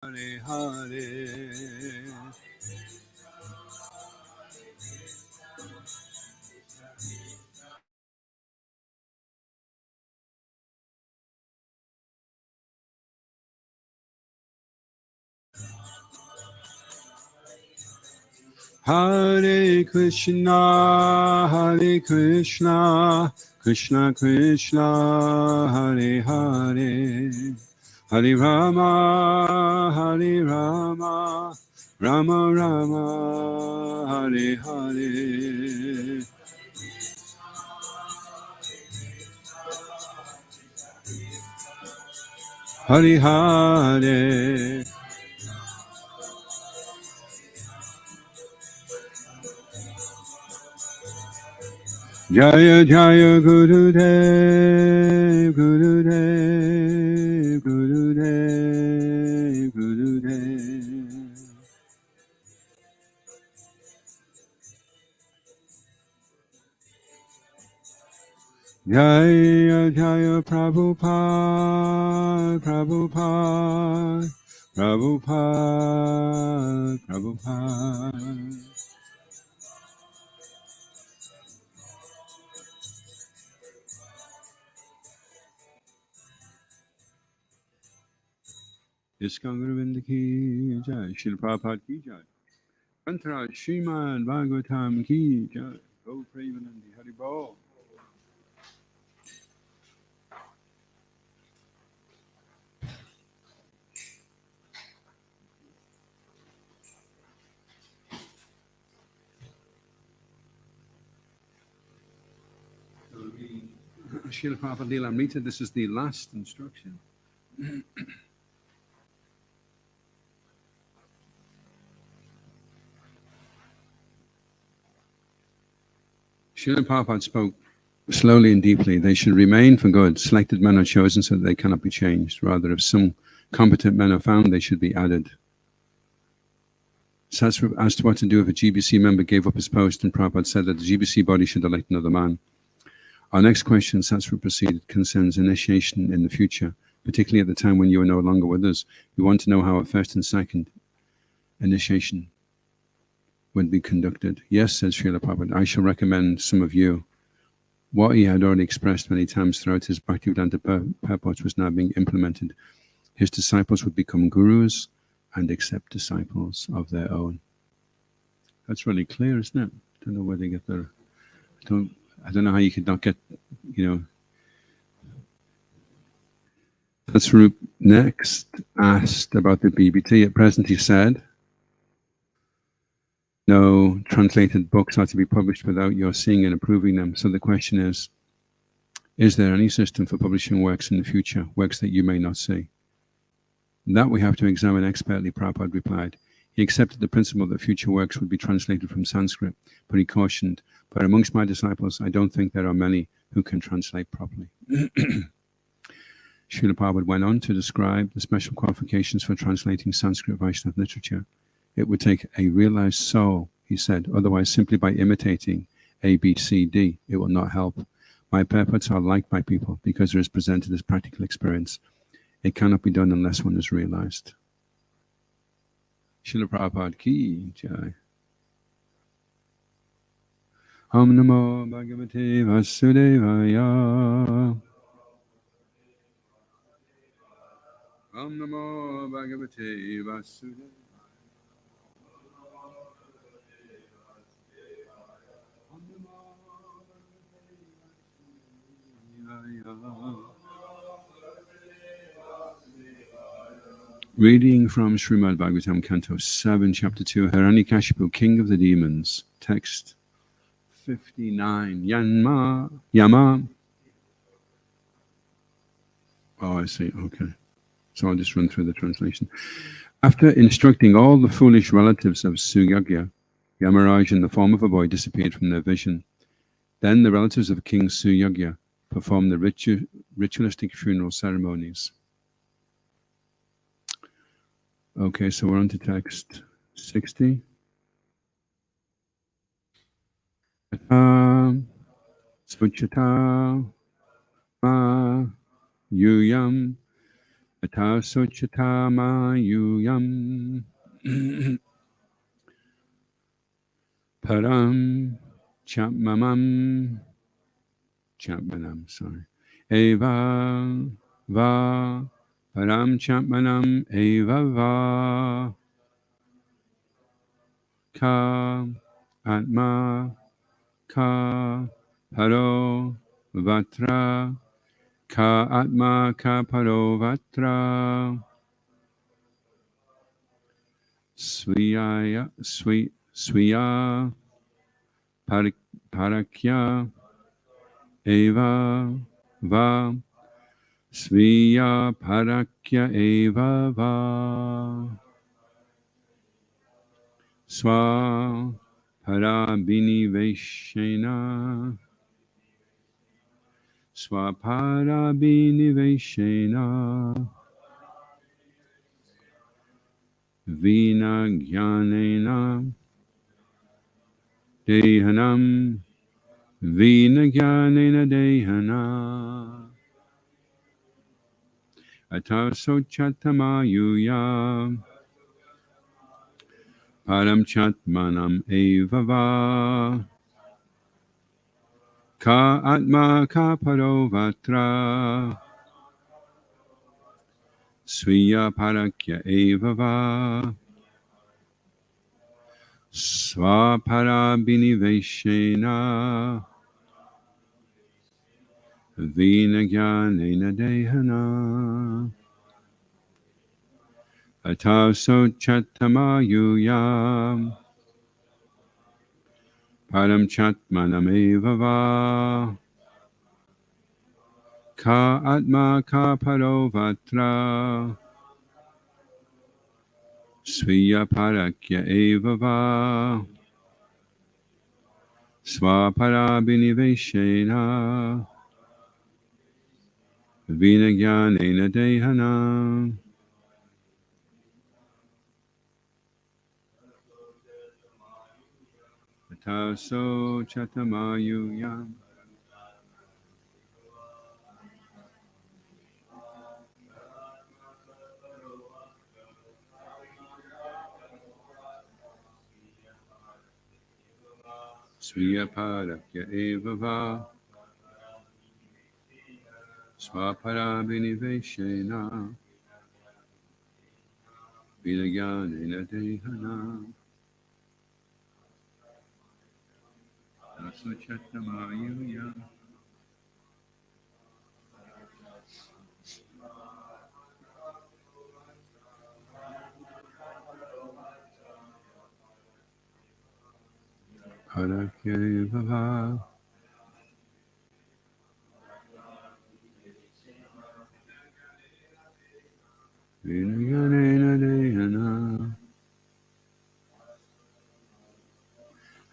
Hare Hare. Hare Krishna, Hare Krishna, Krishna Krishna, Hare Hare, Hare Rama, Hare Rama, Rama Rama, Hare Hare. Hare Hare. Jaya Jaya Gurudev, Gurudev, Gurudev, Gurudev. Jaya Jaya Prabhupada, Prabhupada, Prabhupada, Prabhupada. Iskon Govinda ki jai, Srila Prabhupada ki jai. Antara Srimad Bhagavatam ki jai. Go Premanandi Hari Bol. Srila Prabhupada Lilamrita, this is the last instruction. Srila Prabhupada spoke slowly and deeply. They should remain for good. Selected men are chosen so that they cannot be changed. Rather, if some competent men are found, they should be added. Satsrup asked what to do if a GBC member gave up his post, and Prabhupada said that the GBC body should elect another man. Our next question, Satsrup proceeded, concerns initiation in the future, particularly at the time when you are no longer with us. We want to know how a first and second initiation would be conducted. Yes, said Srila Prabhupada, I shall recommend some of you. What he had already expressed many times throughout his Bhaktivedanta purport was now being implemented. His disciples would become gurus and accept disciples of their own. That's really clear, isn't it? I don't know where they get their... I don't know how you could not get, Satsrup next asked about the BBT. At present, he said, no translated books are to be published without your seeing and approving them. So the question is there any system for publishing works in the future, works that you may not see? That we have to examine expertly, Prabhupada replied. He accepted the principle that future works would be translated from Sanskrit, but he cautioned, but amongst my disciples, I don't think there are many who can translate properly. Srila Prabhupada went on to describe the special qualifications for translating Sanskrit Vaishnava literature. It would take a realized soul, he said, otherwise simply by imitating A, B, C, D, it will not help. My purports are liked by people because it is presented as practical experience. It cannot be done unless one is realized. Srila Prabhupada ki jai. Om Namo Bhagavate Vasudevaya. Om Namo Bhagavate Vasudevaya. Reading from Srimad Bhagavatam, Canto 7, Chapter 2, Hiranyakashipu, King of the Demons, text 59. Yama. Oh, I see, okay. So I'll just run through the translation. After instructing all the foolish relatives of Suyagya, Yamaraj in the form of a boy disappeared from their vision. Then the relatives of King Suyagya performed the ritualistic funeral ceremonies. Okay, so we're on to text 60. Suchata ma yuyam Ata Sochatamayuyam Param Chapmanam, sorry. Eva Va Param Chapmanam Eva Va Ka Atma Ka Paro Vatra Ka Atma Ka Paro Vatra Swiya Parakya Eva Va Sviya Parakya Eva Va Swa Parabini Veshena Swa Parabini Veshena Vina Gyanena Dehanam Vina Gyanena Dehana Ataso Chatamayuya Param Chatmanam Evava Ka Atma Ka Parovatra Sviya Parakya Evava Swaparabini Veshena Vina Gyanena Dehana Ataso Chatamayuya Param Chatmanam Evava Ka Atma Ka Parovatra Sviya Parakya Evava Swaparabini Veshena Vinagyanena Dehana Ataso Chatamayuyam Sviya Parakya Evava Swaparabini Veshena Vinagyanena Dehana Ataso Chatamayuyam Parakya Evava Vinagyanena Dehana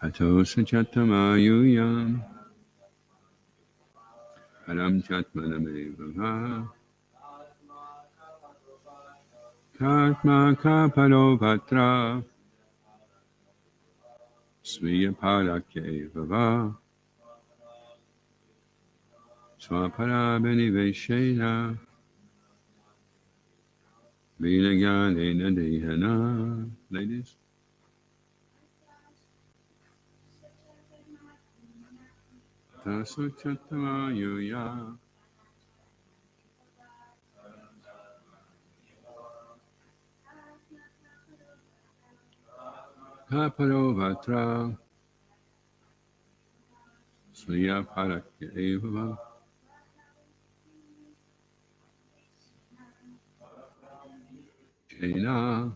Ataso Chatamayuyam Param Chatmanam Evava Katma Kaparovatra Sviya Parakya Evava Swaparabini Veshena Vinagyanena Dehana. Ladies. Taso Chatamayuya Kaparovatra Sviya Parakya Evava Shena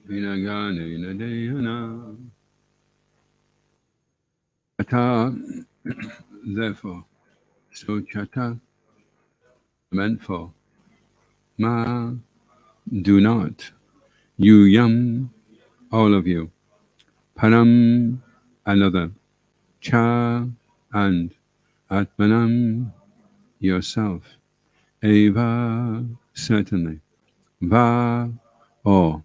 Vinagyanena Dehana. Chata, therefore, so chata, meant for, ma, do not, you yam, all of you, param, another, cha, and, atmanam, yourself, eva, certainly, va, or,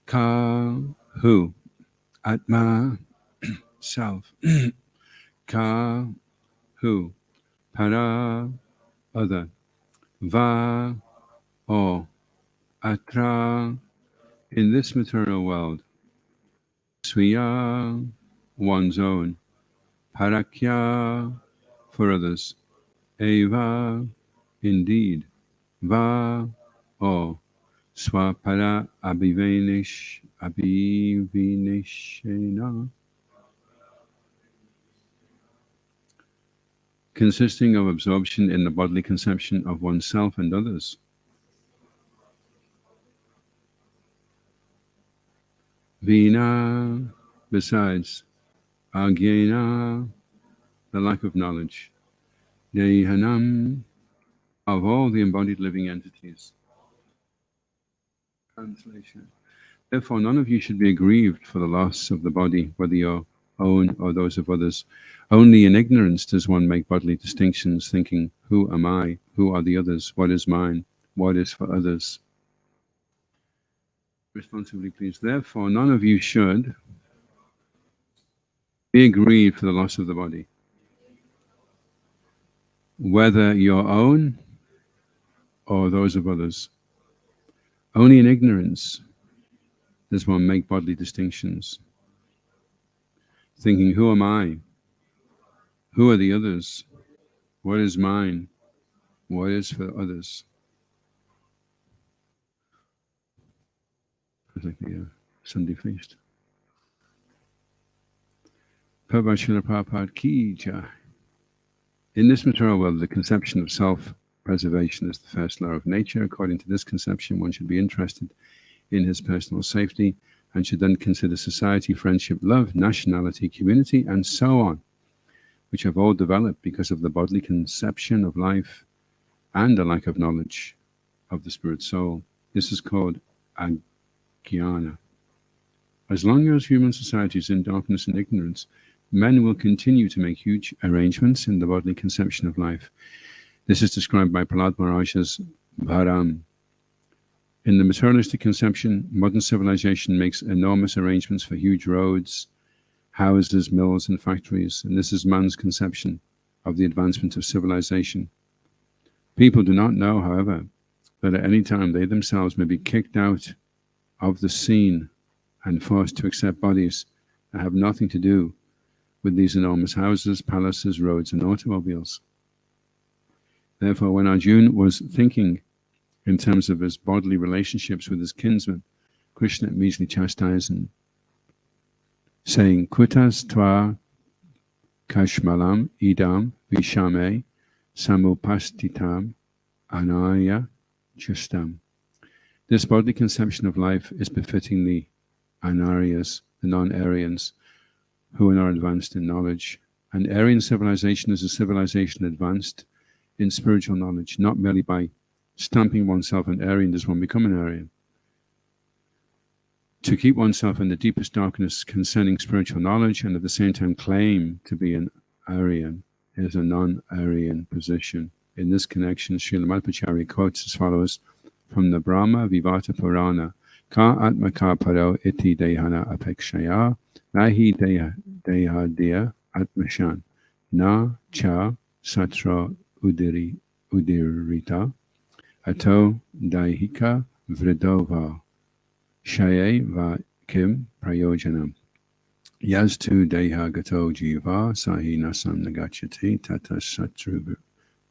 ka, who, atma, self, ka, who, para, other, Va o atra, in this material world, swiya, one's own, parakya, for others, eva, indeed, va o swapara abhivinishena, consisting of absorption in the bodily conception of oneself and others. Vina, besides, agyena, the lack of knowledge, dehanam, of all the embodied living entities. Translation. Therefore, none of you should be aggrieved for the loss of the body, whether your own or those of others. Only in ignorance does one make bodily distinctions, thinking, who am I? Who are the others? What is mine? What is for others? Responsibly, please. Therefore, none of you should be aggrieved for the loss of the body, whether your own or those of others. Only in ignorance does one make bodily distinctions, thinking, who am I? Who are the others? What is mine? What is for others? It's like the Sunday feast. Prabhupada ki jai. In this material world, the conception of self-preservation is the first law of nature. According to this conception, one should be interested in his personal safety and should then consider society, friendship, love, nationality, community, and so on, which have all developed because of the bodily conception of life and a lack of knowledge of the spirit soul. This is called ajnana. As long as human society is in darkness and ignorance, men will continue to make huge arrangements in the bodily conception of life. This is described by Prahlad Maharaj as Bharam. In the materialistic conception, modern civilization makes enormous arrangements for huge roads, houses, mills, and factories, and this is man's conception of the advancement of civilization. People do not know, however, that at any time they themselves may be kicked out of the scene and forced to accept bodies that have nothing to do with these enormous houses, palaces, roads, and automobiles. Therefore, when Arjuna was thinking in terms of his bodily relationships with his kinsmen, Krishna immediately chastised him, saying, Kutas tva kashmalam idam vishame samupastitam anaya justam. This bodily conception of life is befitting the Anaryas, the non-Aryans, who are not advanced in knowledge. And Aryan civilization is a civilization advanced in spiritual knowledge. Not merely by stamping oneself an Aryan does one become an Aryan. To keep oneself in the deepest darkness concerning spiritual knowledge and at the same time claim to be an Aryan is a non-Aryan position. In this connection, Srila Madhvacharya quotes as follows from the Brahma Vivata Purana, Ka atma ka paro iti dehana apekshaya, nahi deha dia atmashan, na cha satra udirita, ato daihika vridova, shaye va kim prayojanam. Yastu deha gato jiva sahi nasam nagachati tata satru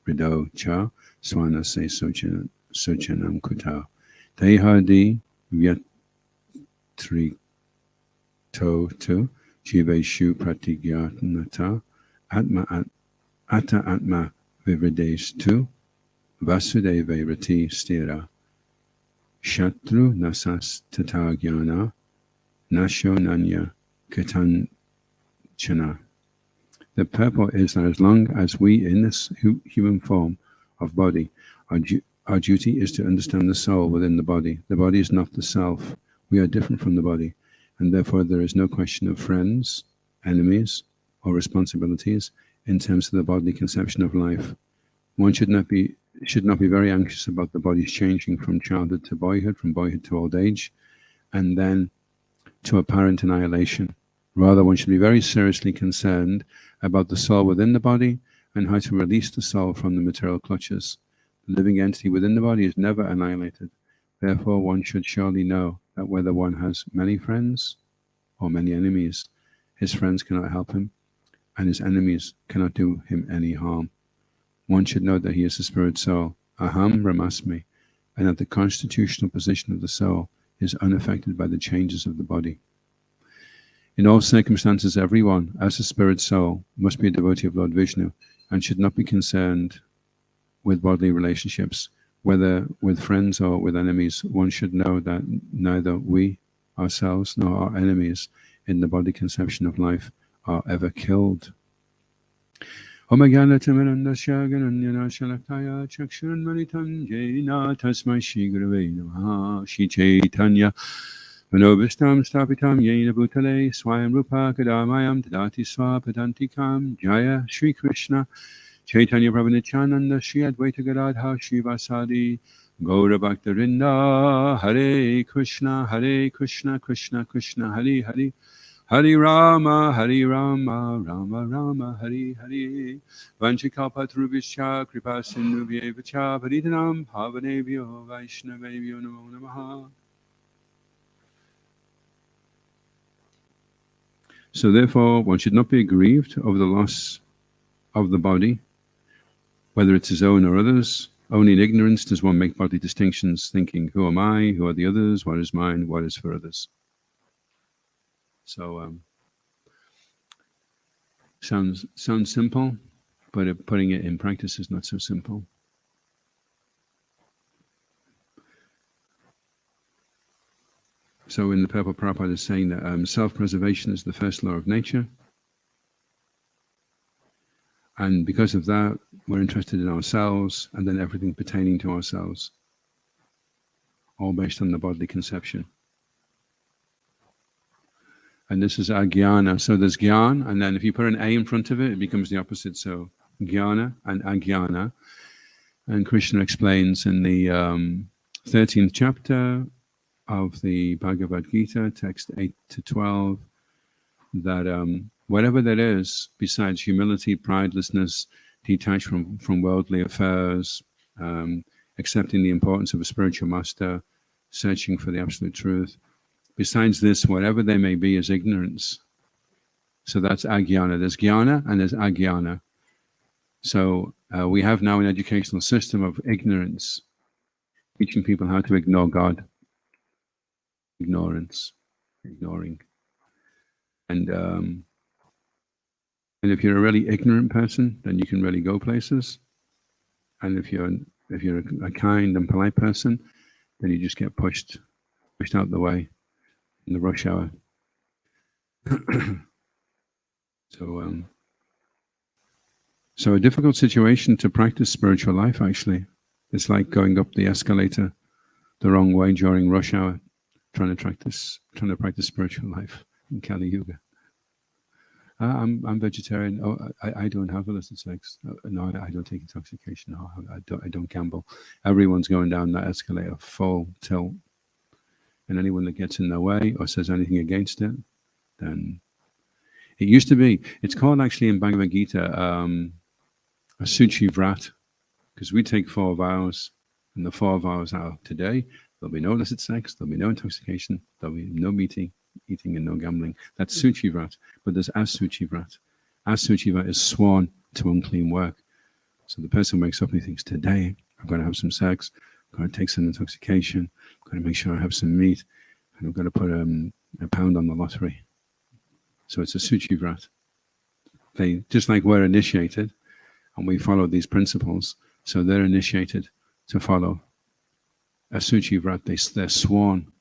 vrido cha swana se sochanam kuta. Dehadi Vyatri to Jiveshu Pratigyatnata Atma Vivrides tu Vasudeva Rati Stira Shatru Nasas Tatagyana Nasho Nanya Katanchana. The purport is that as long as we in this human form of body our duty is to understand the soul within the body. The body is not the self. We are different from the body, and therefore there is no question of friends, enemies, or responsibilities in terms of the bodily conception of life. One should not be very anxious about the body's changing from childhood to boyhood, from boyhood to old age, and then to apparent annihilation. Rather, one should be very seriously concerned about the soul within the body and how to release the soul from the material clutches. The living entity within the body is never annihilated. Therefore, one should surely know that whether one has many friends or many enemies, his friends cannot help him, and his enemies cannot do him any harm. One should know that he is the spirit soul, aham brahmasmi, and that the constitutional position of the soul is unaffected by the changes of the body. In all circumstances, everyone, as a spirit soul, must be a devotee of Lord Vishnu and should not be concerned with bodily relationships, whether with friends or with enemies. One should know that neither we, ourselves, nor our enemies in the body conception of life are ever killed. Om Jnana Timirandasya Gananyana Shalaktaya Chakshuran Manitam Jena Tasmai Shri Gurave Namaha Shri Chaitanya Manobhistam Stapitam Yena Bhutale Swayam Rupa Kadamayam Tadati Swapadantikam Jaya Shri Krishna Chaitanya Prabhu Nityananda Shri Advaita Gadadha Shri Vasadi Gaura Bhaktarinda Hare Krishna Krishna Krishna Hare Hare Hare Rama, Rama Rama, Hare Hare. Vanchikalpatarubhishya, Kripa Sindhubhyevacha, Paritanam, Pavanebhyo, Vaishnavebhyo, Namo Namaha. So therefore, one should not be aggrieved over the loss of the body, whether it's his own or others. Only in ignorance does one make bodily distinctions, thinking, who am I, who are the others, what is mine, what is for others. So, sounds simple, but putting it in practice is not so simple. So in the Purport Prabhupada is saying that self-preservation is the first law of nature. And because of that, we're interested in ourselves and then everything pertaining to ourselves, all based on the bodily conception. And this is agyana. So there's gyan, and then if you put an A in front of it, it becomes the opposite. So jnana and agyana. And Krishna explains in the 13th chapter of the Bhagavad Gita, text 8 to 12, that whatever that is, besides humility, pridelessness, detached from worldly affairs, accepting the importance of a spiritual master, searching for the absolute truth, besides this, whatever they may be, is ignorance. So that's agyana. There's jnana and there's agyana. So we have now an educational system of ignorance, teaching people how to ignore God. Ignoring. And if you're a really ignorant person, then you can really go places. And if you're a kind and polite person, then you just get pushed out the way in the rush hour. So a difficult situation to practice spiritual life, actually. It's like going up the escalator the wrong way during rush hour, trying to practice spiritual life in Kali Yuga. I'm vegetarian. Oh, I don't have illicit sex. No, I don't take intoxication. No, I don't gamble. Everyone's going down that escalator full tilt. And anyone that gets in their way or says anything against it, then it used to be. It's called actually in Bhagavad Gita a Suchi Vrat, because we take 4 vows, and the 4 vows are today there'll be no illicit sex, there'll be no intoxication, there'll be no eating, and no gambling. That's Suchi Vrat. But there's Asuchi Vrat. Asuchi Vrat is sworn to unclean work. So the person wakes up and he thinks, today I'm going to have some sex, I'm going to take some intoxication, I'm going to make sure I have some meat, and I'm going to put a pound on the lottery. So it's a Suchi Vrat. They, just like we're initiated, and we follow these principles, so they're initiated to follow a Suchi Vrat. They're sworn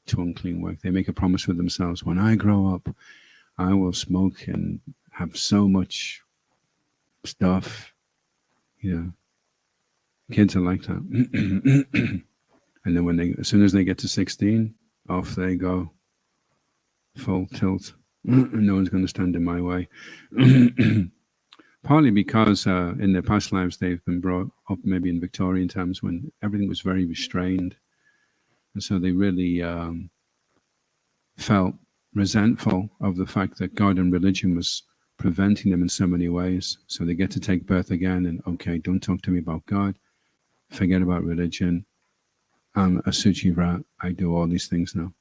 to unclean work. They make a promise with themselves, when I grow up, I will smoke and have so much stuff. You know, kids are like that. And then as soon as they get to 16, off they go, full tilt. No one's going to stand in my way. Partly because in their past lives they've been brought up maybe in Victorian times when everything was very restrained. And so they really felt resentful of the fact that God and religion was preventing them in so many ways. So they get to take birth again and, okay, don't talk to me about God. forget about religion. I'm a Suchivrat. I do all these things now.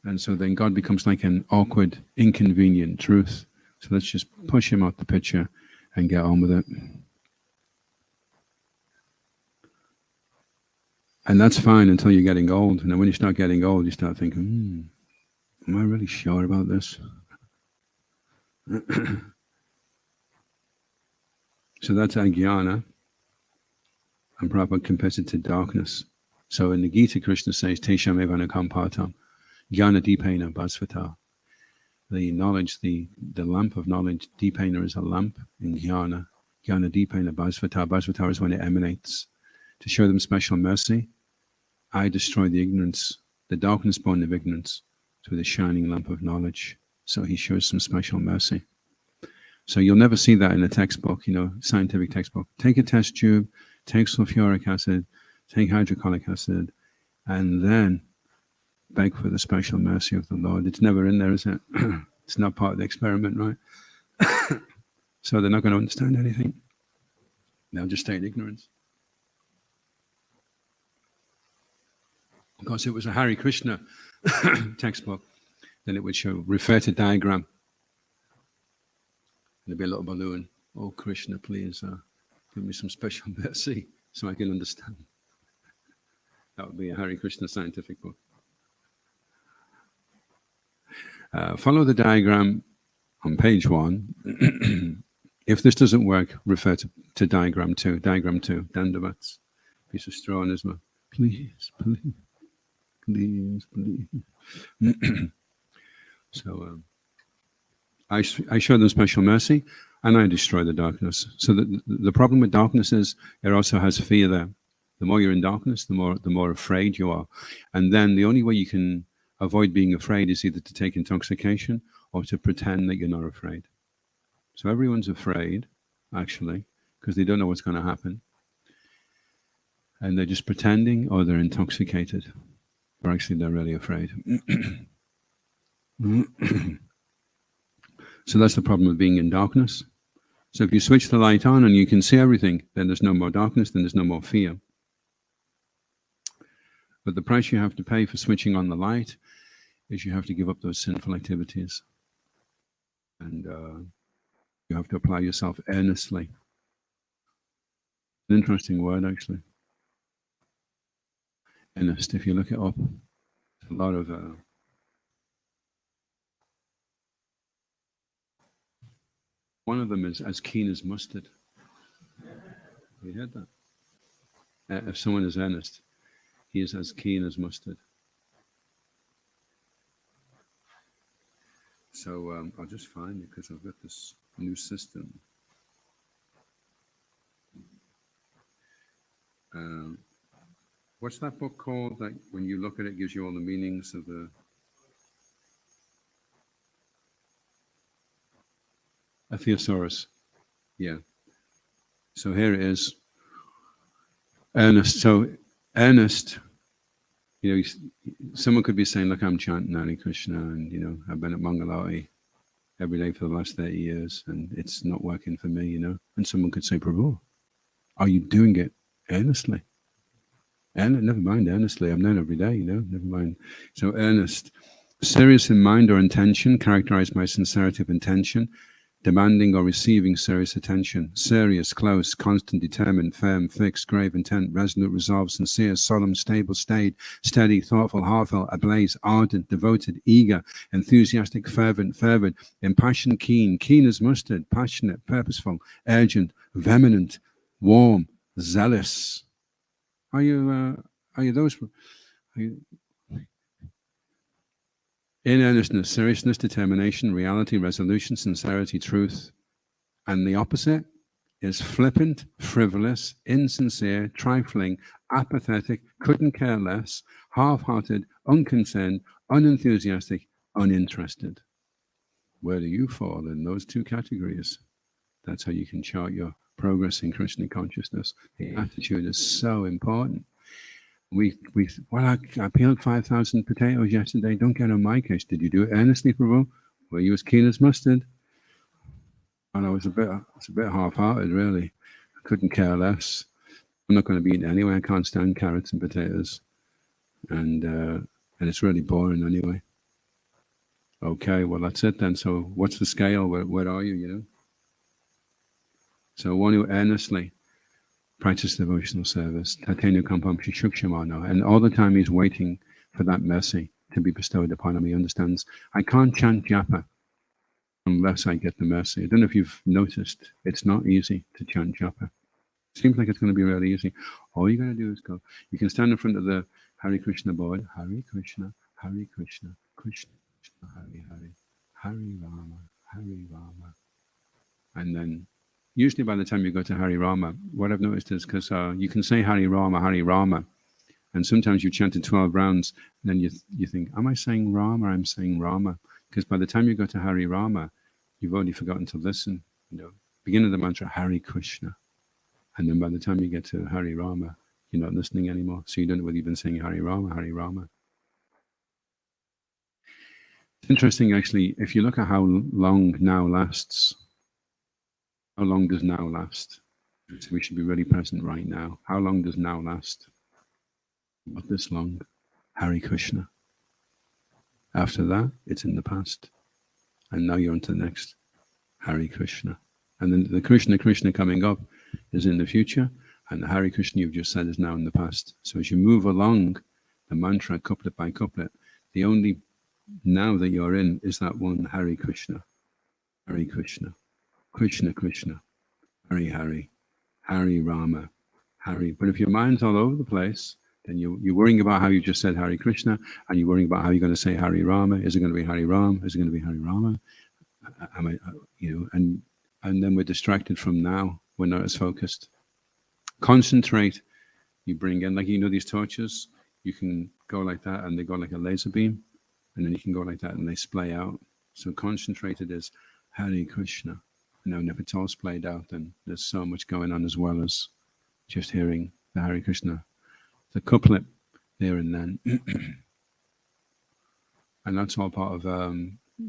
And so then God becomes like an awkward, inconvenient truth. So let's just push him out the picture and get on with it. And that's fine until you're getting old. And then when you start getting old, you start thinking, am I really sure about this? So that's Ajnana. And Prabhupada compares it to darkness. So in the Gita, Krishna says, Tesham evana kampatam, jnana dipena bhasvata. The knowledge, the lamp of knowledge, dipena is a lamp in jnana. Jnana dipena bhasvata. Bhasvata is when it emanates. To show them special mercy, I destroy the ignorance, the darkness born of ignorance, through the shining lamp of knowledge. So he shows some special mercy. So you'll never see that in a textbook, scientific textbook. Take a test tube, take sulfuric acid, take hydrochloric acid, and then beg for the special mercy of the Lord. It's never in there, is it? It's not part of the experiment, right? So they're not going to understand anything. They'll just stay in ignorance. Of course, if it was a Hare Krishna textbook, then it would refer to diagram. There'd be a little balloon. Oh, Krishna, please give me some special mercy so I can understand. That would be a Hare Krishna scientific book. Follow the diagram on page 1. If this doesn't work, refer to diagram 2. Diagram 2, Dandavats. Piece of straw in his mouth. Please, please, please, please. So I show them special mercy, and I destroy the darkness. So the problem with darkness is it also has fear there. The more you're in darkness, the more afraid you are. And then the only way you can avoid being afraid is either to take intoxication or to pretend that you're not afraid. So everyone's afraid, actually, because they don't know what's going to happen. And they're just pretending, or they're intoxicated. Or actually, they're really afraid. So that's the problem with being in darkness. So if you switch the light on and you can see everything, then there's no more darkness, then there's no more fear. But the price you have to pay for switching on the light is you have to give up those sinful activities. And you have to apply yourself earnestly. An interesting word, actually. Earnest, if you look it up. A lot of... one of them is as keen as mustard. Have you heard that? If someone is earnest, he is as keen as mustard. So I'll just find it because I've got this new system. What's that book called that when you look at it gives you all the meanings of the... A thesaurus. Yeah. So here it is. Earnest. So earnest, someone could be saying, look, I'm chanting Hare Krishna and, I've been at Mangalati every day for the last 30 years and it's not working for me, And someone could say, Prabhu, are you doing it earnestly? And never mind earnestly, I'm there every day, never mind. So earnest, serious in mind or intention, characterized by sincerity of intention, demanding or receiving serious attention, serious, close, constant, determined, firm, fixed, grave, intent, resolute, resolved, sincere, solemn, stable, staid, steady, thoughtful, heartfelt, ablaze, ardent, devoted, eager, enthusiastic, fervent, impassioned, keen as mustard, passionate, purposeful, urgent, vehement, warm, zealous. Are you those? In earnestness, seriousness, determination, reality, resolution, sincerity, truth. And the opposite is flippant, frivolous, insincere, trifling, apathetic, couldn't care less, half-hearted, unconcerned, unenthusiastic, uninterested. Where do you fall in those two categories? That's how you can chart your progress in Krishna consciousness. The attitude is so important. I peeled 5,000 potatoes yesterday. Don't get on my case. Did you do it earnestly, Prabhu? Were you as keen as mustard? And I was a bit half-hearted, really. Couldn't care less. I'm not going to be eating anyway. I can't stand carrots and potatoes, and it's really boring anyway. Okay, well that's it then. So what's the scale? Where are you? You know. So one who earnestly practice devotional service, Tatenu Kampam Shishukshimano, and all the time he's waiting for that mercy to be bestowed upon him. He understands, I can't chant japa unless I get the mercy. I don't know if you've noticed, it's not easy to chant japa. It seems like it's going to be really easy. All you got to do is go. You can stand in front of the Hare Krishna board, Hare Krishna, Hare Krishna, Krishna, Krishna, Hare Hare, Hare Rama, Hare Rama. And then usually by the time you go to Hare Rama, what I've noticed is because you can say Hare Rama, and sometimes you chanted 12 rounds, and then you think, am I saying Rama or I'm saying Rama? Because by the time you go to Hare Rama, you've already forgotten to listen. You know, begin of the mantra, Hare Krishna. And then by the time you get to Hare Rama, you're not listening anymore. So you don't know whether you've been saying Hare Rama, Hare Rama. It's interesting, actually, if you look at how long now lasts, how long does now last? So we should be really present right now. How long does now last? Not this long. Hare Krishna. After that, it's in the past. And now you're on to the next. Hare Krishna. And then the Krishna coming up is in the future. And the Hare Krishna you've just said is now in the past. So as you move along the mantra couplet by couplet, the only now that you're in is that one Hare Krishna. Hare Krishna. Krishna Krishna. Hare Hare. Hare Rama. Hare. But if your mind's all over the place, then you're worrying about how you just said Hare Krishna, and you're worrying about how you're going to say Hare Rama. Is it going to be Hare Ram? Is it going to be Hare Rama? And then we're distracted from now. We're not as focused. Concentrate. You bring in, like, these torches, you can go like that and they go like a laser beam, and then you can go like that and they splay out. So concentrated is Hare Krishna. And if it's all splayed out, then there's so much going on as well as just hearing the Hare Krishna, the couplet there and then. And that's all part of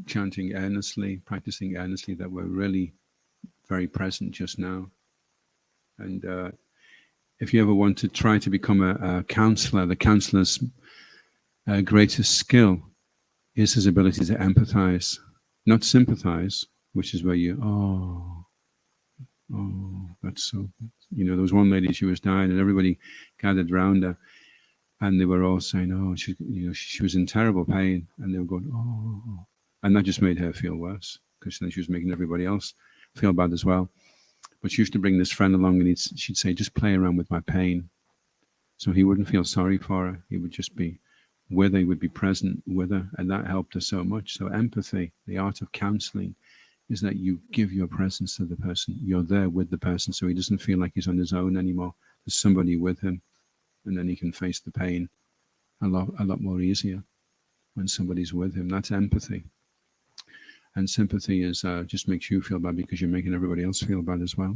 chanting earnestly, practicing earnestly, that we're really very present just now. And if you ever want to try to become a counselor, the counselor's greatest skill is his ability to empathize, not sympathize, which is where you, that's so, there was one lady, she was dying, and everybody gathered around her, and they were all saying, she was in terrible pain, and they were going, oh, and that just made her feel worse, because then she was making everybody else feel bad as well. But she used to bring this friend along, and she'd say, just play around with my pain. So he wouldn't feel sorry for her. He would just be with her, he would be present with her, and that helped her so much. So empathy, the art of counseling, is that you give your presence to the person. You're there with the person, so he doesn't feel like he's on his own anymore. There's somebody with him, and then he can face the pain a lot more easier when somebody's with him. That's empathy. And sympathy is just makes you feel bad because you're making everybody else feel bad as well.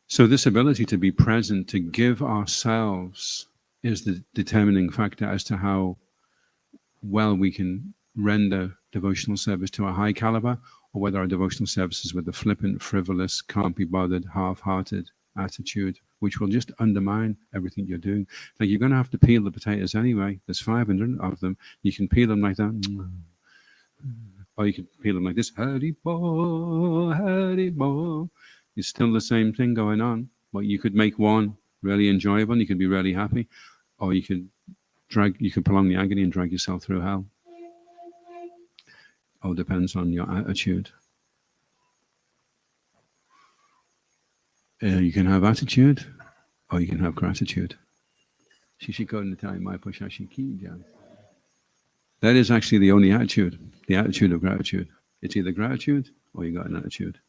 So this ability to be present, to give ourselves, is the determining factor as to how well we can render devotional service to a high caliber, or whether our devotional service is with a flippant, frivolous, can't be bothered, half-hearted attitude, which will just undermine everything you're doing. Like, you're going to have to peel the potatoes anyway. There's 500 of them. You can peel them like that. Or you can peel them like this. Hari Bo, Hari Bo. It's still the same thing going on. But you could make one really enjoyable and you could be really happy. Or you could prolong the agony and drag yourself through hell. All depends on your attitude. You can have attitude, or you can have gratitude. That is actually the only attitude, the attitude of gratitude. It's either gratitude or you got an attitude.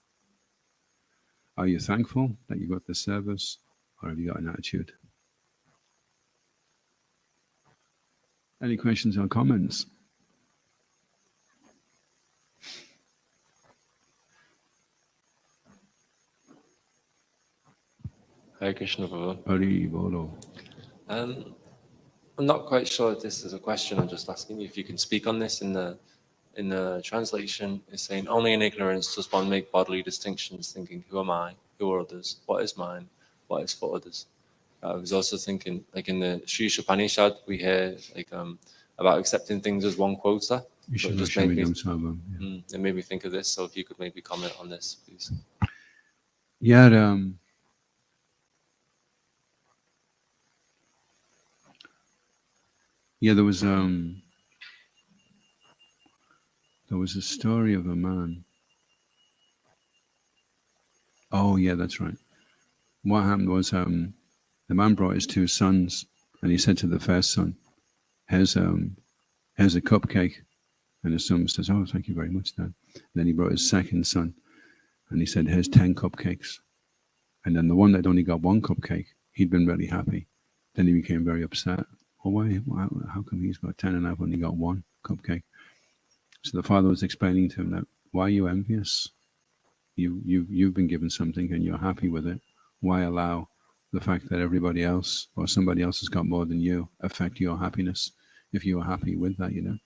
Are you thankful that you got the service, or have you got an attitude? Any questions or comments? Hare Krishna, Prabhu. Hari Bolo. I'm not quite sure if this is a question. I'm just asking you if you can speak on this in the in the translation, it's saying, only in ignorance does one make bodily distinctions, thinking, who am I? Who are others? What is mine? What is for others? I was also thinking, like in the Sri Upanishad, we hear like about accepting things as one quota. So it just made me, it made me think of this. So if you could maybe comment on this, please. Yeah, there was a story of a man. Oh yeah, that's right. What happened was the man brought his two sons, and he said to the first son, "Here's a cupcake." And his son says, "Oh, thank you very much, Dad." And then he brought his second son, and he said, "Here's 10 cupcakes." And then the one that only got one cupcake, he'd been really happy. Then he became very upset. Well, why? How come he's got 10 and I've only got one cupcake? So the father was explaining to him that, why are you envious? You've been given something and you're happy with it. Why allow the fact that everybody else or somebody else has got more than you affect your happiness if you are happy with that, you know?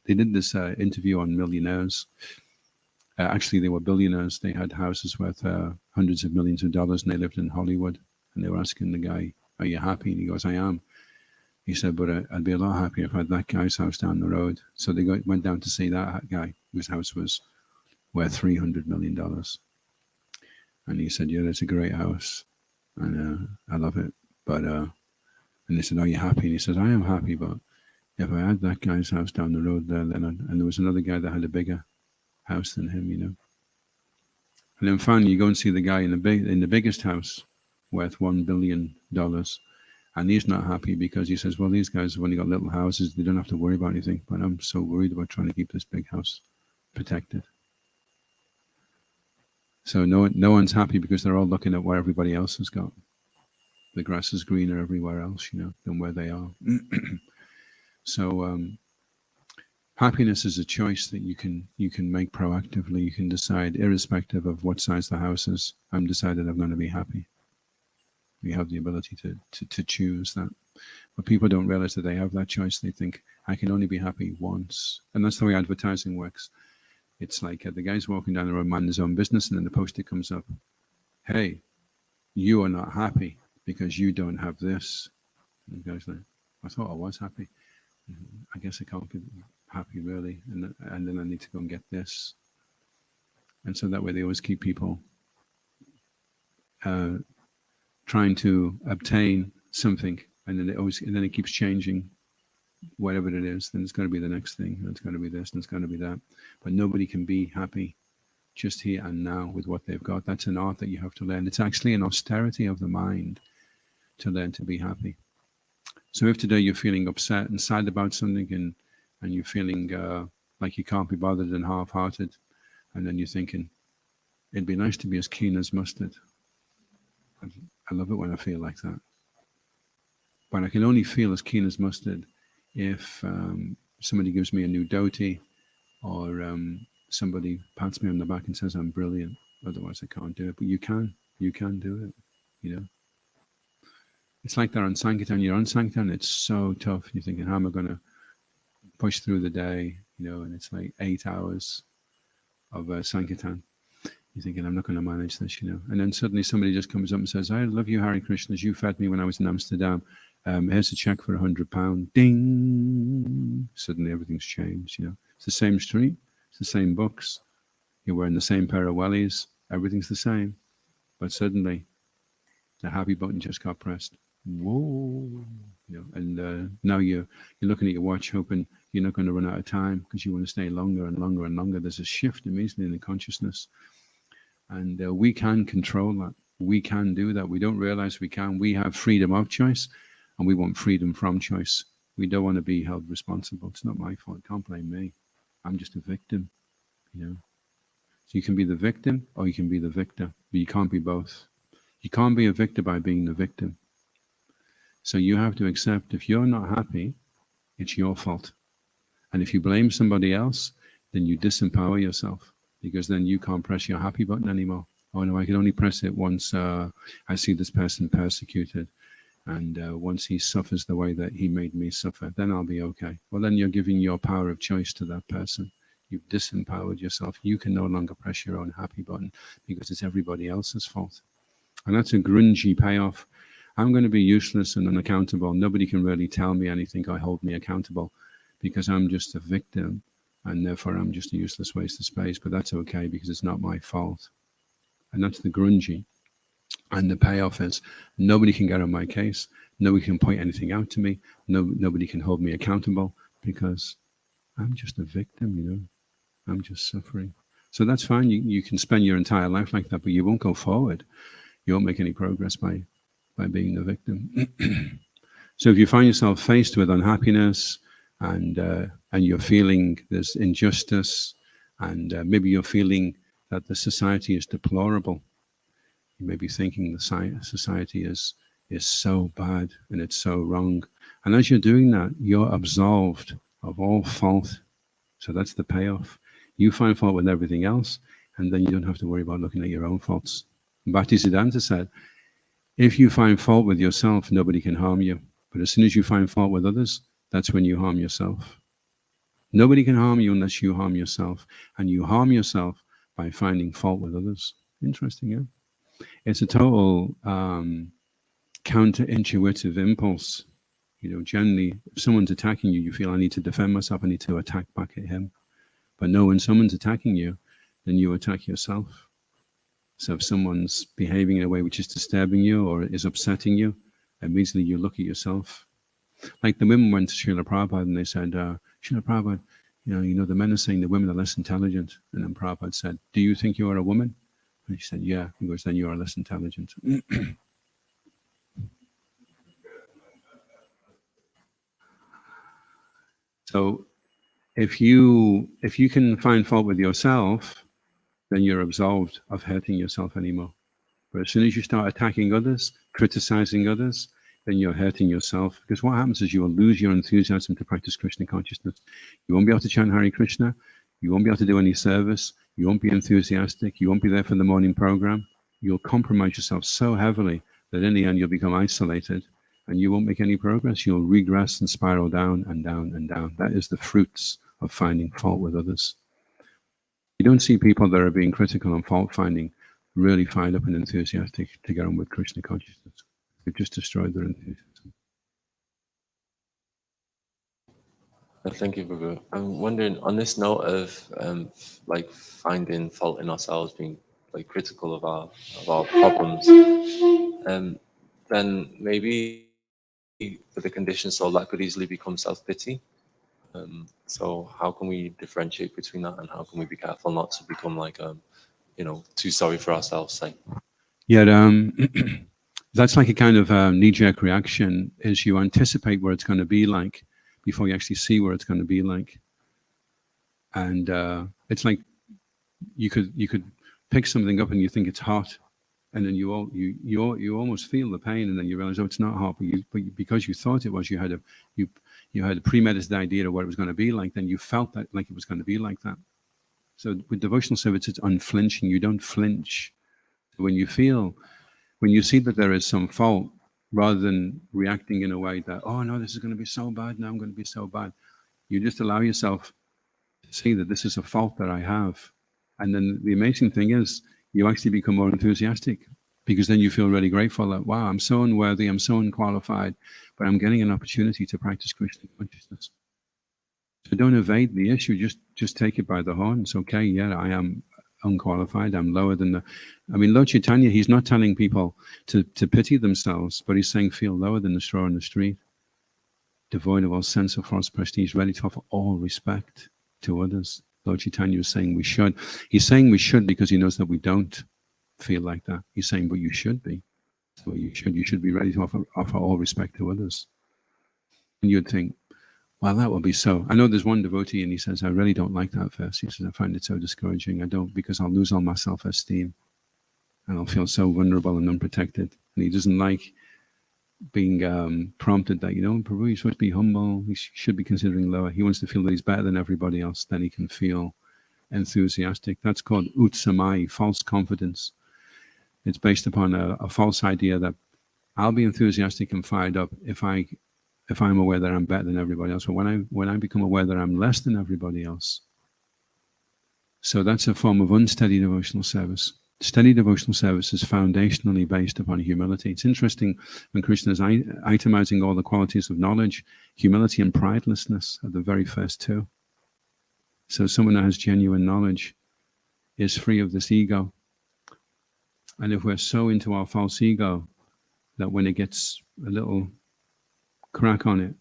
They did this interview on millionaires. Actually, they were billionaires. They had houses worth hundreds of millions of dollars, and they lived in Hollywood. And they were asking the guy, "Are you happy?" And he goes, "I am." He said, "But I'd be a lot happier if I had that guy's house down the road." So they went down to see that guy whose house was worth $300 million. And he said, "Yeah, that's a great house, and I love it." But and they said, "Are you happy?" And he said, "I am happy, but if I had that guy's house down the road there, then and there was another guy that had a bigger house than him, you know." And then finally, you go and see the guy in the biggest house, worth $1 billion, and he's not happy because he says, "Well, these guys have only got little houses; they don't have to worry about anything. But I'm so worried about trying to keep this big house protected." So no one's happy because they're all looking at what everybody else has got. The grass is greener everywhere else, you know, than where they are. So happiness is a choice that you can make proactively. You can decide, irrespective of what size the house is. I'm decided I'm going to be happy. We have the ability to choose that. But people don't realize that they have that choice. They think, I can only be happy once. And that's the way advertising works. It's like the guy's walking down the road, minding his own business, and then the poster comes up. "Hey, you are not happy because you don't have this." And the guy's like, "I thought I was happy. I guess I can't be happy really. And then I need to go and get this." And so that way they always keep people trying to obtain something, and then it keeps changing. Whatever it is, then it's going to be the next thing, and it's going to be this, and it's going to be that. But nobody can be happy just here and now with what they've got. That's an art that you have to learn. It's actually an austerity of the mind to learn to be happy. So if today you're feeling upset and sad about something, and you're feeling like you can't be bothered and half-hearted, and then you're thinking, it'd be nice to be as keen as mustard. I love it when I feel like that. But I can only feel as keen as mustard if somebody gives me a new dhoti, or somebody pats me on the back and says I'm brilliant. Otherwise, I can't do it. But you can do it, you know. It's like they're on Sankirtan. You're on Sankirtan. It's so tough. You're thinking, how am I going to push through the day, you know? And it's like 8 hours of Sankirtan. You're thinking, I'm not going to manage this, you know. And then suddenly somebody just comes up and says, "I love you, Hare Krishnas. You fed me when I was in Amsterdam. Here's a check for £100. Ding! Suddenly everything's changed, you know. It's the same street. It's the same books. You're wearing the same pair of wellies. Everything's the same. But suddenly the happy button just got pressed. Whoa! You know, and now you're looking at your watch, hoping you're not going to run out of time because you want to stay longer and longer and longer. There's a shift immediately in the consciousness. And we can control that. We can do that. We don't realize we can. We have freedom of choice, and we want freedom from choice. We don't want to be held responsible. It's not my fault. Can't blame me. I'm just a victim, you know. So you can be the victim or you can be the victor, but you can't be both. You can't be a victor by being the victim. So you have to accept, if you're not happy, it's your fault. And if you blame somebody else, then you disempower yourself, because then you can't press your happy button anymore. Oh no, I can only press it once I see this person persecuted, and once he suffers the way that he made me suffer, then I'll be okay. Well, then you're giving your power of choice to that person. You've disempowered yourself. You can no longer press your own happy button because it's everybody else's fault. And that's a grungy payoff. I'm going to be useless and unaccountable. Nobody can really tell me anything or hold me accountable because I'm just a victim, and therefore I'm just a useless waste of space. But that's okay because it's not my fault. And that's the grungy. And the payoff is nobody can get on my case. Nobody can point anything out to me. Nobody can hold me accountable because I'm just a victim, I'm just suffering. So that's fine. You can spend your entire life like that, but you won't go forward. You won't make any progress by being the victim. So if you find yourself faced with unhappiness and you're feeling there's injustice and maybe you're feeling that the society is deplorable, you may be thinking the society is so bad and it's so wrong. And as you're doing that, you're absolved of all fault. So that's the payoff. You find fault with everything else, and then you don't have to worry about looking at your own faults. Bhaktisiddhanta said, if you find fault with yourself, nobody can harm you. But as soon as you find fault with others, that's when you harm yourself. Nobody can harm you unless you harm yourself. And you harm yourself by finding fault with others. Interesting, yeah? It's a total counterintuitive impulse. Generally, if someone's attacking you, you feel, I need to defend myself, I need to attack back at him. But no, when someone's attacking you, then you attack yourself. So if someone's behaving in a way which is disturbing you or is upsetting you, immediately you look at yourself. Like the women went to Srila Prabhupada and they said, Srila Prabhupada, the men are saying the women are less intelligent. And then Prabhupada said, do you think you are a woman? And he said, yeah. He goes, then you are less intelligent. So if you can find fault with yourself, then you're absolved of hurting yourself anymore. But as soon as you start attacking others, criticizing others, then you're hurting yourself. Because what happens is you will lose your enthusiasm to practice Krishna consciousness. You won't be able to chant Hare Krishna. You won't be able to do any service. You won't be enthusiastic. You won't be there for the morning program. You'll compromise yourself so heavily that in the end you'll become isolated and you won't make any progress. You'll regress and spiral down and down and down. That is the fruits of finding fault with others. You don't see people that are being critical and fault-finding really fired up and enthusiastic to get on with Krishna consciousness. They've just destroyed their enthusiasm. Thank you, Prabhu. I'm wondering, on this note of finding fault in ourselves, being critical of our problems, then maybe for the conditioned soul that could easily become self-pity. So how can we differentiate between that, and how can we be careful not to become too sorry for ourselves? Say. Yeah, that's like a kind of knee-jerk reaction. Is you anticipate where it's going to be like before you actually see where it's going to be like, and it's like you could pick something up and you think it's hot, and then you almost feel the pain, and then you realize, oh, it's not hot, but because you thought it was, you had a premeditated idea of what it was going to be like, then you felt that like it was going to be like that. So with devotional service, it's unflinching. You don't flinch. When you see that there is some fault, rather than reacting in a way that, oh no, this is going to be so bad, now I'm going to be so bad, you just allow yourself to see that this is a fault that I have. And then the amazing thing is, you actually become more enthusiastic, because then you feel really grateful that, wow, I'm so unworthy, I'm so unqualified, but I'm getting an opportunity to practice Krishna consciousness. So don't evade the issue, just take it by the horns. Okay, yeah, I am unqualified, I'm lower than Lord Chaitanya, he's not telling people to pity themselves, but he's saying feel lower than the straw in the street, devoid of all sense of false prestige, ready to offer all respect to others. Lord Chaitanya is saying we should. He's saying we should because he knows that we don't feel like that. He's saying, but you should be. So you should be ready to offer all respect to others. And you'd think, well, that will be so. I know there's one devotee and he says, I really don't like that verse. He says, I find it so discouraging. I don't, because I'll lose all my self-esteem and I'll feel so vulnerable and unprotected. And he doesn't like being prompted that, Prabhu, you're supposed to be humble. He should be considering lower. He wants to feel that he's better than everybody else, then he can feel enthusiastic. That's called utsamai, false confidence. It's based upon a false idea that I'll be enthusiastic and fired up if I'm aware that I'm better than everybody else. But when I become aware that I'm less than everybody else, So that's a form of unsteady devotional service. Steady devotional service is foundationally based upon humility. It's interesting when Krishna is itemizing all the qualities of knowledge, humility and pridelessness are the very first two. So someone who has genuine knowledge is free of this ego. And if we're so into our false ego that when it gets a little crack on it,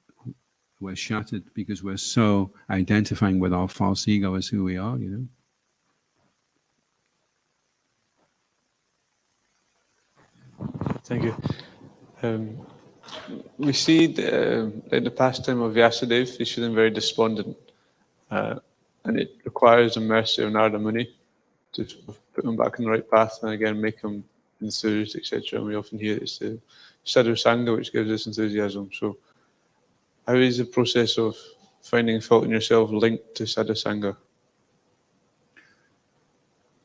we're shattered because we're so identifying with our false ego as who we are, you know. Thank you. We see in the pastime of Vyasadeva, he's feeling very despondent, and it requires the mercy of Narada Muni to put him back on the right path and again make him enthused, etc. And we often hear it's the sadhu sangha which gives us enthusiasm. So, how is the process of finding fault in yourself linked to sadhu sangha?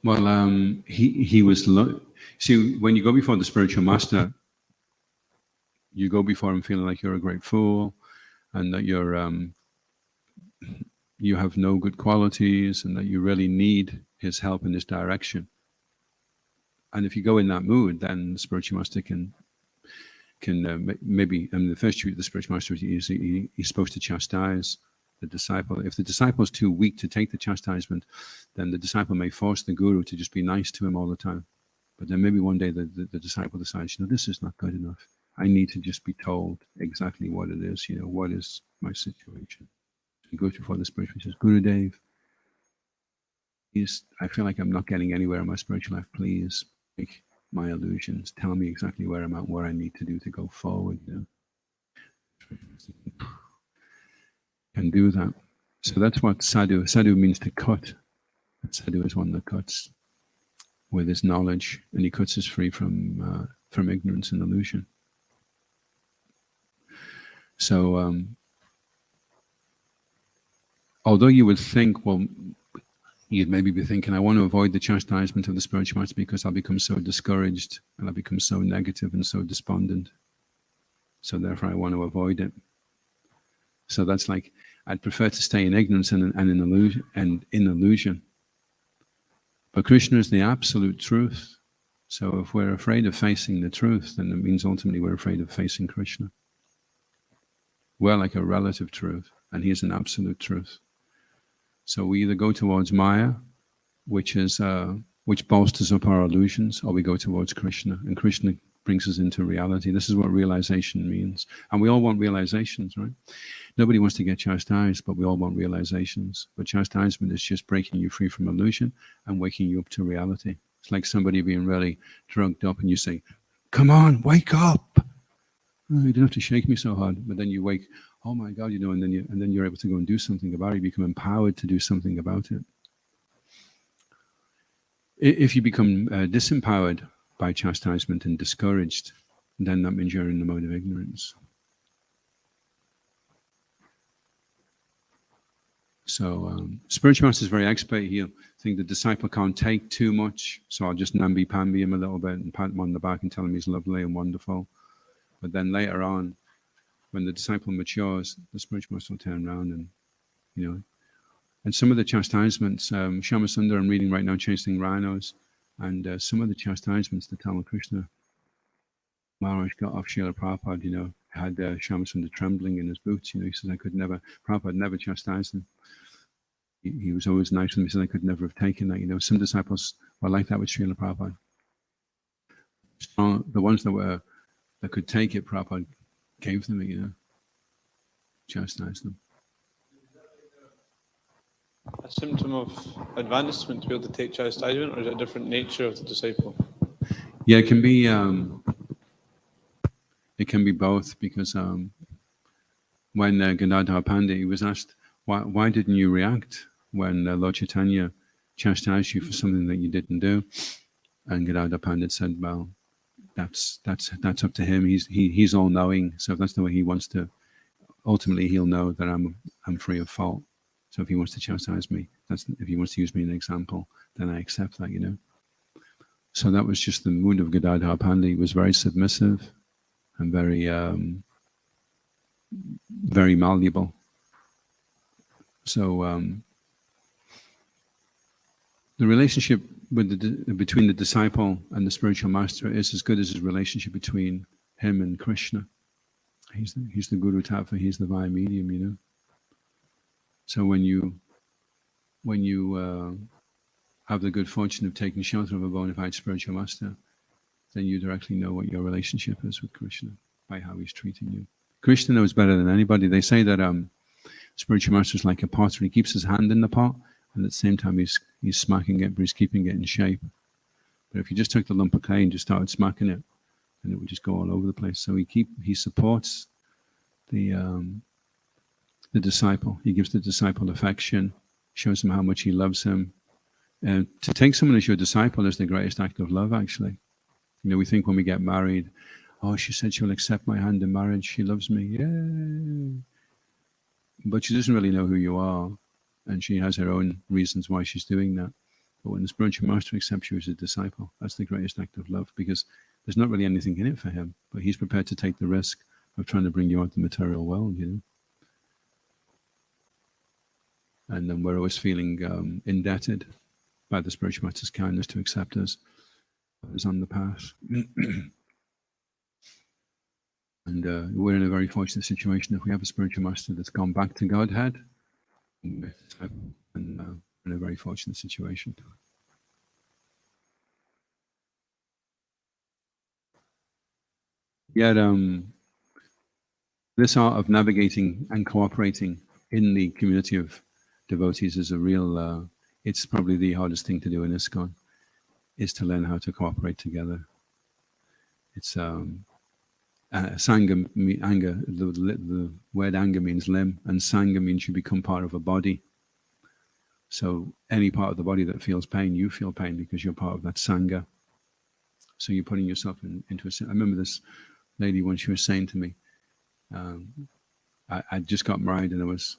Well, he was. See, when you go before the spiritual master, you go before him feeling like you're a great fool, and that you have no good qualities, and that you really need his help in this direction. And if you go in that mood, then the spiritual master can maybe. I mean, the first duty of the spiritual master is he's supposed to chastise the disciple. If the disciple is too weak to take the chastisement, then the disciple may force the guru to just be nice to him all the time. But then maybe one day the disciple decides, you know, this is not good enough. I need to just be told exactly what it is, you know, what is my situation. He goes before the spiritual and says, Gurudev, I feel like I'm not getting anywhere in my spiritual life. Please make my illusions. Tell me exactly where I'm at, what I need to do to go forward. You know? Can do that. So that's what sadhu. Sadhu means to cut. Sadhu is one that cuts with his knowledge, and he cuts us free from ignorance and illusion. So, although you would think, well, you'd maybe be thinking, I want to avoid the chastisement of the spiritual master because I'll become so discouraged and I'll become so negative and so despondent. So therefore, I want to avoid it. So that's like, I'd prefer to stay in ignorance and in illusion. But Krishna is the absolute truth. So if we're afraid of facing the truth, then it means ultimately we're afraid of facing Krishna. We're like a relative truth, and he is an absolute truth. So we either go towards Maya, which bolsters up our illusions, or we go towards Krishna, and Krishna brings us into reality. This is what realization means. And we all want realizations, right? Nobody wants to get chastised, but we all want realizations. But chastisement is just breaking you free from illusion and waking you up to reality. It's like somebody being really drugged up and you say, come on, wake up. Oh, you don't have to shake me so hard. But then you wake, oh my God, you know, and then you're able to go and do something about it. You become empowered to do something about it. If you become disempowered by chastisement and discouraged, then that means you're in the mode of ignorance. So spiritual master is very expert. He'll think the disciple can't take too much, so I'll just namby-pamby him a little bit and pat him on the back and tell him he's lovely and wonderful. But then later on, when the disciple matures, the spiritual master will turn around and, you know, and some of the chastisements, Shama Sundar, I'm reading right now, Chasing Rhinos, and some of the chastisements that Tamil Krishna Maharaj got off Srila Prabhupada, you know, had Shama Sundar trembling in his boots. You know, he says, Prabhupada never chastised him. He was always nice to him. He said, I could never have taken that. You know, some disciples were like that with Srila Prabhupada. So the ones that could take it, Prabhupada gave them it, you know, chastised them. A symptom of advancement to be able to take chastisement, or is it a different nature of the disciple? Yeah, it can be both, because when Gadadhar Pandit was asked, why didn't you react when Lord Chaitanya chastised you for something that you didn't do? And Gadadhar Pandit said, well, that's up to him. He's all knowing. So if that's the way he wants to, ultimately he'll know that I'm free of fault. So if he wants to chastise me, if he wants to use me as an example, then I accept that, you know. So that was just the mood of Gadadhar Pandit. He was very submissive and very very malleable. So The relationship between the disciple and the spiritual master is as good as his relationship between him and Krishna. He's the Guru Tattva, he's the Vaya medium, you know. So when you have the good fortune of taking shelter of a bona fide spiritual master, then you directly know what your relationship is with Krishna by how he's treating you. Krishna knows better than anybody. They say that spiritual master is like a potter. He keeps his hand in the pot, and at the same time he's smacking it, but he's keeping it in shape. But if you just took the lump of clay and just started smacking it, then it would just go all over the place. So he supports the disciple. He gives the disciple affection, shows him how much he loves him. And to take someone as your disciple is the greatest act of love, actually. You know, we think when we get married, oh, she said she'll accept my hand in marriage. She loves me. Yay. But she doesn't really know who you are. And she has her own reasons why she's doing that. But when the spiritual master accepts you as a disciple, that's the greatest act of love, because there's not really anything in it for him. But he's prepared to take the risk of trying to bring you out the material world, you know. And then we're always feeling indebted by the spiritual master's kindness to accept us as on the path. And we're in a very fortunate situation if we have a spiritual master that's gone back to Godhead. And we're in a very fortunate situation. Yet this art of navigating and cooperating in the community of devotees is a real, it's probably the hardest thing to do in ISKCON, is to learn how to cooperate together. It's Sangha, anger, the word anger means limb, and Sangha means you become part of a body. So any part of the body that feels pain, you feel pain because you're part of that Sangha. So you're putting yourself into a... I remember this lady when she was saying to me, I just got married, and I was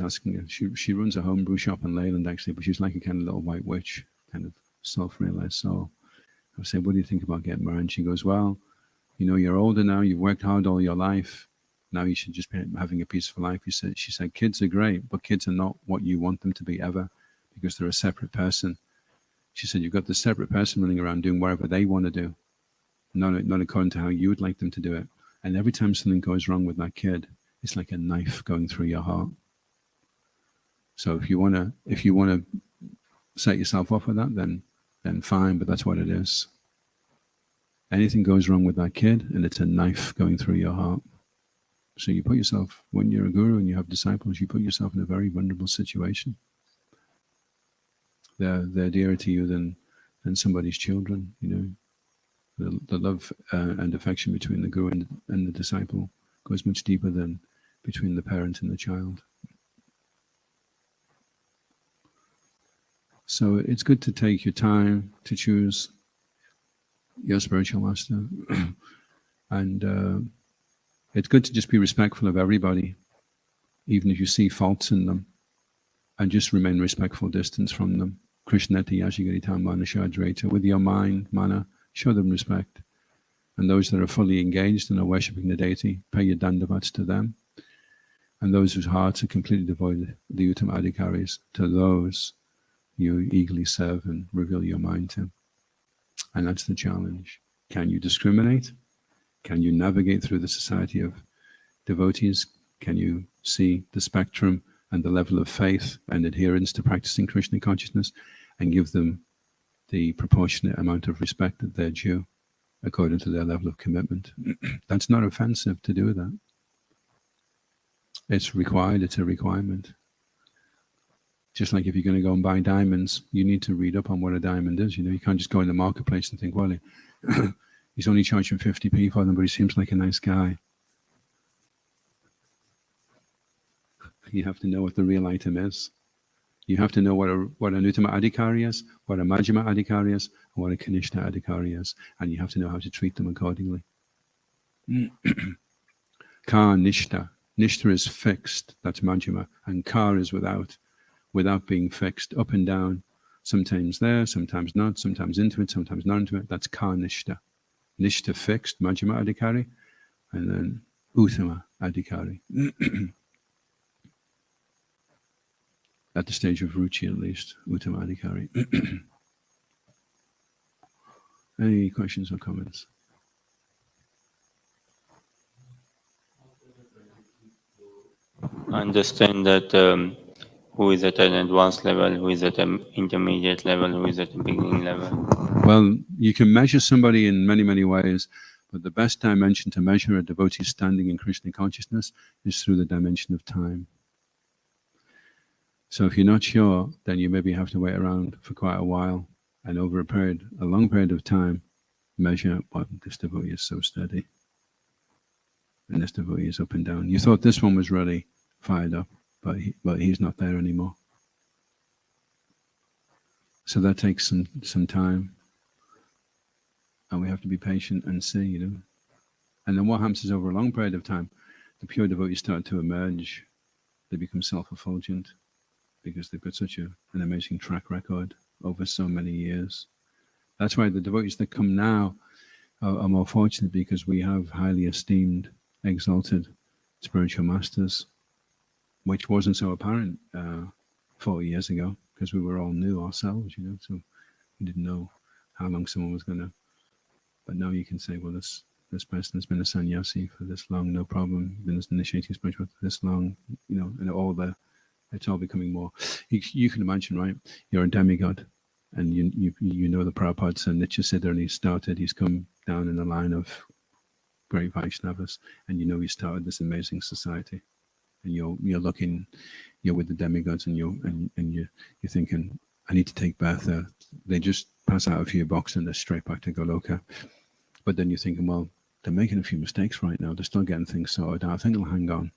asking her, she runs a homebrew shop in Leyland actually, but she's like a kind of little white witch, kind of self-realized soul. I would say, what do you think about getting married? And she goes, well, you know, you're older now, you've worked hard all your life, now you should just be having a peaceful life. She said, kids are great, but kids are not what you want them to be ever, because they're a separate person. She said, you've got the separate person running around doing whatever they want to do, not according to how you would like them to do it. And every time something goes wrong with that kid, it's like a knife going through your heart. So if you want to set yourself up with that, then fine, but that's what it is. Anything goes wrong with that kid, and it's a knife going through your heart. So you put yourself, when you're a guru and you have disciples, you put yourself in a very vulnerable situation. They're dearer to you than somebody's children, you know. The love and affection between the guru and the disciple goes much deeper than between the parent and the child. So it's good to take your time to choose your spiritual master. And it's good to just be respectful of everybody, even if you see faults in them, and just remain respectful distance from them. Krishnati Yashigaritam Manashadreta, with your mind, mana, show them respect. And those that are fully engaged and are worshipping the deity, pay your dandavats to them. And those whose hearts are completely devoid of the Uttama Adhikaris, to those you eagerly serve and reveal your mind to. And that's the challenge. Can you discriminate? Can you navigate through the society of devotees? Can you see the spectrum and the level of faith and adherence to practicing Krishna consciousness, and give them the proportionate amount of respect that they're due according to their level of commitment? That's not offensive to do that. It's required, it's a requirement. Just like if you're going to go and buy diamonds, you need to read up on what a diamond is. You know, you can't just go in the marketplace and think, well, he's only charging 50p for them, but he seems like a nice guy. You have to know what the real item is. You have to know what an Uttama Adhikari is, what a Majjhima Adhikari is, and what a Kanishta Adhikari is. And you have to know how to treat them accordingly. Ka Nishta. Nishta is fixed, that's Majjhima. And Ka is without being fixed, up and down, sometimes there, sometimes not, sometimes into it, sometimes not into it. That's Ka Nishta. Nishta fixed, Majjhima Adhikari, and then Uttama Adhikari. at the stage of ruchi at least, uttamadikari. Any questions or comments? Understand that who is at an advanced level, who is at an intermediate level, who is at a beginning level? Well, you can measure somebody in many, many ways, but the best dimension to measure a devotee's standing in Krishna consciousness is through the dimension of time. So if you're not sure, then you maybe have to wait around for quite a while, and over a long period of time, measure what this devotee is so steady. And this devotee is up and down. You thought this one was really fired up, but he's not there anymore. So that takes some time. And we have to be patient and see, you know. And then what happens is over a long period of time, the pure devotees start to emerge. They become self-effulgent because they've got such an amazing track record over so many years. That's why the devotees that come now are more fortunate, because we have highly esteemed, exalted spiritual masters, which wasn't so apparent 40 years ago, because we were all new ourselves, you know, so we didn't know how long someone was going to. But now you can say, well, this person has been a sannyasi for this long, no problem, been initiating spiritual for this long, you know, and it's all becoming more. You can imagine, right? You're a demigod, and you know the Prabhupada said Nitya Siddha, and he's come down in the line of great Vaishnavas, and you know he started this amazing society, and you're looking, you're with the demigods, and you're thinking, I need to take birth there. They just pass out a few bucks and they're straight back to Goloka. But then you're thinking, well, they're making a few mistakes right now. They're still getting things sorted out. I think it'll hang on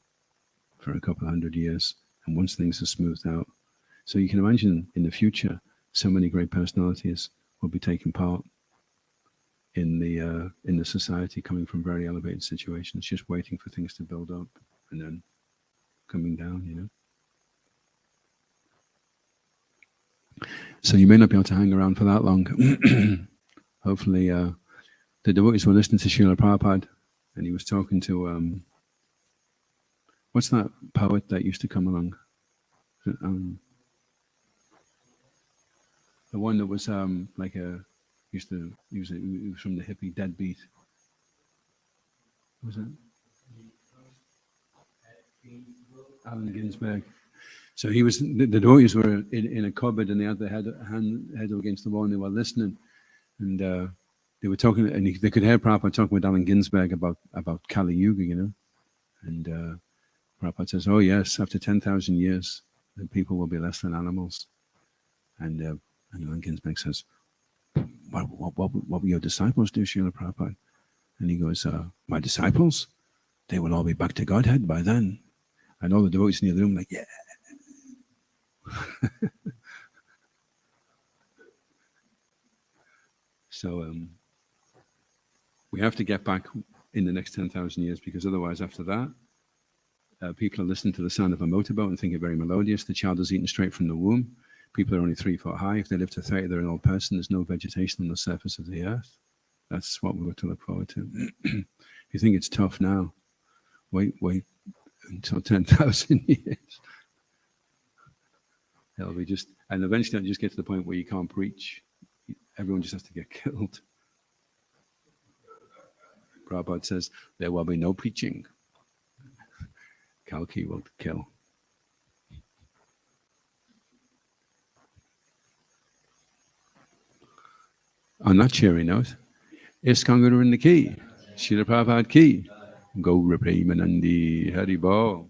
for a couple of 100 years, and once things are smoothed out. So you can imagine in the future, so many great personalities will be taking part in the society, coming from very elevated situations, just waiting for things to build up and then coming down, you know. So you may not be able to hang around for that long. Hopefully, the devotees were listening to Srila Prabhupada, and he was talking to, what's that poet that used to come along? The one that was he was from the hippie Deadbeat. What was it? Allen Ginsberg. So he was. The devotees were in a cupboard, and they had their head against the wall, and they were listening, and they were talking, and they could hear Prabhupada talking with Allen Ginsberg about Kali Yuga, you know, and Prabhupada says, "Oh yes, after 10,000 years, the people will be less than animals," and Allen Ginsberg says, What will your disciples do, Srila Prabhupada? And he goes, my disciples? They will all be back to Godhead by then. And all the devotees in the room like, yeah. So we have to get back in the next 10,000 years, because otherwise after that, people are listening to the sound of a motorboat and think it very melodious. The child is eaten straight from the womb. People are only 3 foot high. If they live to 30, they're an old person. There's no vegetation on the surface of the earth. That's what we've got to look forward to. If you think it's tough now, wait until 10,000 years. It'll be just, and eventually it'll just get to the point where you can't preach. Everyone just has to get killed. Prabhupada says, there will be no preaching. Kalki will kill. On that cheery note, ISKCON Guru in the key, Srila Prabhupada ki, Gaura Premanandi Hari Bol.